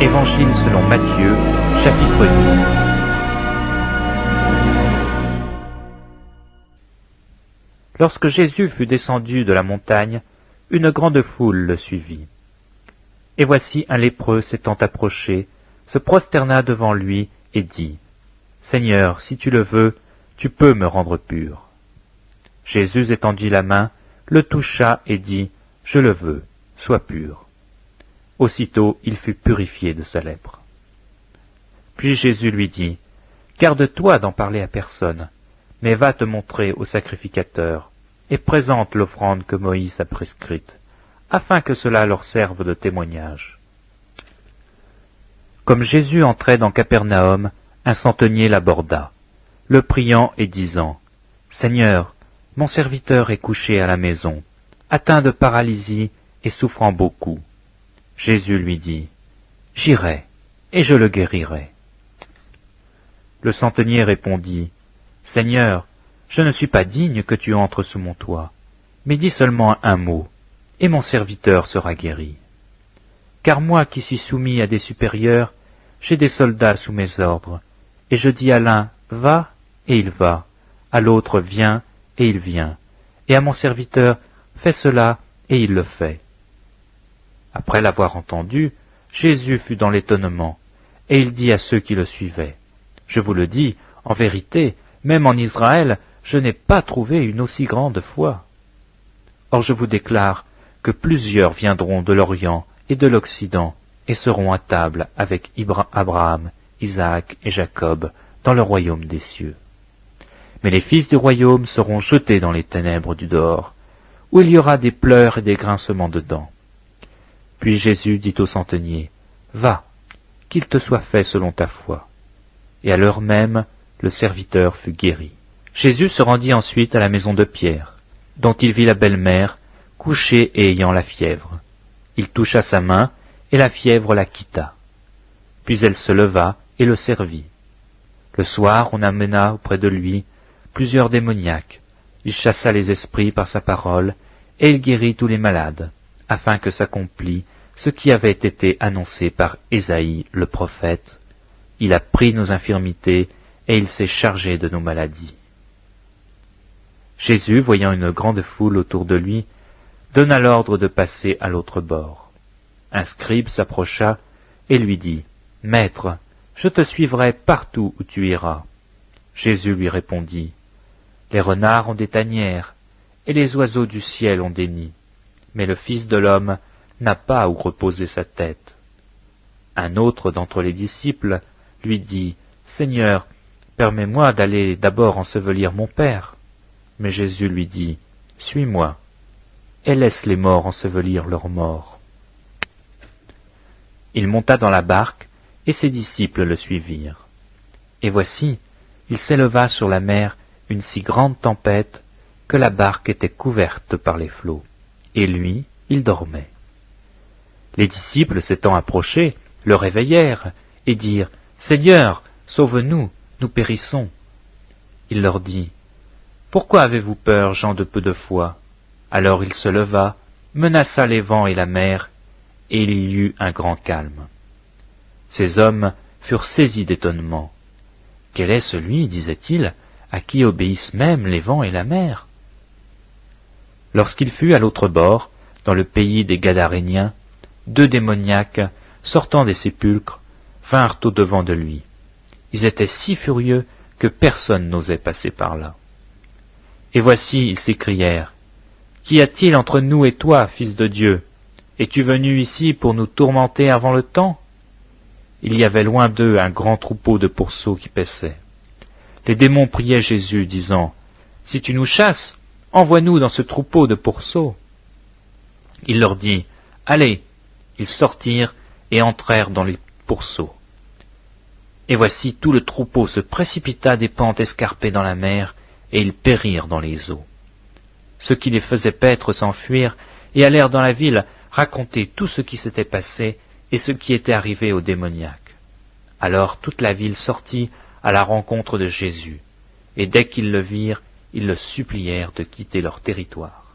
Évangile selon Matthieu, chapitre 10. Lorsque Jésus fut descendu de la montagne, une grande foule le suivit. Et voici un lépreux s'étant approché, se prosterna devant lui et dit, « Seigneur, si tu le veux, tu peux me rendre pur. » Jésus étendit la main, le toucha et dit, « Je le veux, sois pur. » Aussitôt il fut purifié de sa lèpre. Puis Jésus lui dit, « Garde-toi d'en parler à personne, mais va te montrer au sacrificateur, et présente l'offrande que Moïse a prescrite, afin que cela leur serve de témoignage. » Comme Jésus entrait dans Capernaum, un centenier l'aborda, le priant et disant, « Seigneur, mon serviteur est couché à la maison, atteint de paralysie et souffrant beaucoup. » Jésus lui dit, « J'irai, et je le guérirai. » Le centenier répondit, « Seigneur, je ne suis pas digne que tu entres sous mon toit, mais dis seulement un mot, et mon serviteur sera guéri. Car moi qui suis soumis à des supérieurs, j'ai des soldats sous mes ordres, et je dis à l'un, va, et il va, à l'autre, viens, et il vient, et à mon serviteur, fais cela, et il le fait. » Après l'avoir entendu, Jésus fut dans l'étonnement, et il dit à ceux qui le suivaient, « Je vous le dis, en vérité, même en Israël, je n'ai pas trouvé une aussi grande foi. Or je vous déclare que plusieurs viendront de l'Orient et de l'Occident et seront à table avec Abraham, Isaac et Jacob dans le royaume des cieux. Mais les fils du royaume seront jetés dans les ténèbres du dehors, où il y aura des pleurs et des grincements de dents. » Puis Jésus dit au centenier, « Va, qu'il te soit fait selon ta foi. » Et à l'heure même, le serviteur fut guéri. Jésus se rendit ensuite à la maison de Pierre, dont il vit la belle-mère, couchée et ayant la fièvre. Il toucha sa main, et la fièvre la quitta. Puis elle se leva et le servit. Le soir, on amena auprès de lui plusieurs démoniaques. Il chassa les esprits par sa parole, et il guérit tous les malades, afin que s'accomplît ce qui avait été annoncé par Ésaïe le prophète. Il a pris nos infirmités, et il s'est chargé de nos maladies. Jésus, voyant une grande foule autour de lui, donna l'ordre de passer à l'autre bord. Un scribe s'approcha et lui dit, « Maître, je te suivrai partout où tu iras. » Jésus lui répondit, « Les renards ont des tanières, et les oiseaux du ciel ont des nids, mais le Fils de l'homme n'a pas où reposer sa tête. » Un autre d'entre les disciples lui dit, « Seigneur, permets-moi d'aller d'abord ensevelir mon Père. » Mais Jésus lui dit, « Suis-moi, et laisse les morts ensevelir leurs morts. » Il monta dans la barque, et ses disciples le suivirent. Et voici, il s'éleva sur la mer une si grande tempête que la barque était couverte par les flots, et lui, il dormait. Les disciples s'étant approchés, le réveillèrent, et dirent, « Seigneur, sauve-nous, nous périssons. » Il leur dit, « Pourquoi avez-vous peur, gens de peu de foi ?» Alors il se leva, menaça les vents et la mer, et il y eut un grand calme. Ces hommes furent saisis d'étonnement. « Quel est celui, disaient-ils, à qui obéissent même les vents et la mer ?» Lorsqu'il fut à l'autre bord, dans le pays des Gadaréniens, 2 démoniaques, sortant des sépulcres, vinrent au-devant de lui. Ils étaient si furieux que personne n'osait passer par là. Et voici, ils s'écrièrent, « Qu'y a-t-il entre nous et toi, Fils de Dieu? Es-tu venu ici pour nous tourmenter avant le temps ?» Il y avait loin d'eux un grand troupeau de pourceaux qui paissaient. Les démons priaient Jésus, disant, « Si tu nous chasses, envoie-nous dans ce troupeau de pourceaux. » Il leur dit, « Allez !» Ils sortirent et entrèrent dans les pourceaux. Et voici tout le troupeau se précipita des pentes escarpées dans la mer, et ils périrent dans les eaux. Ceux qui les faisaient paître s'enfuirent et allèrent dans la ville raconter tout ce qui s'était passé et ce qui était arrivé aux démoniaques. Alors toute la ville sortit à la rencontre de Jésus, et dès qu'ils le virent, ils le supplièrent de quitter leur territoire.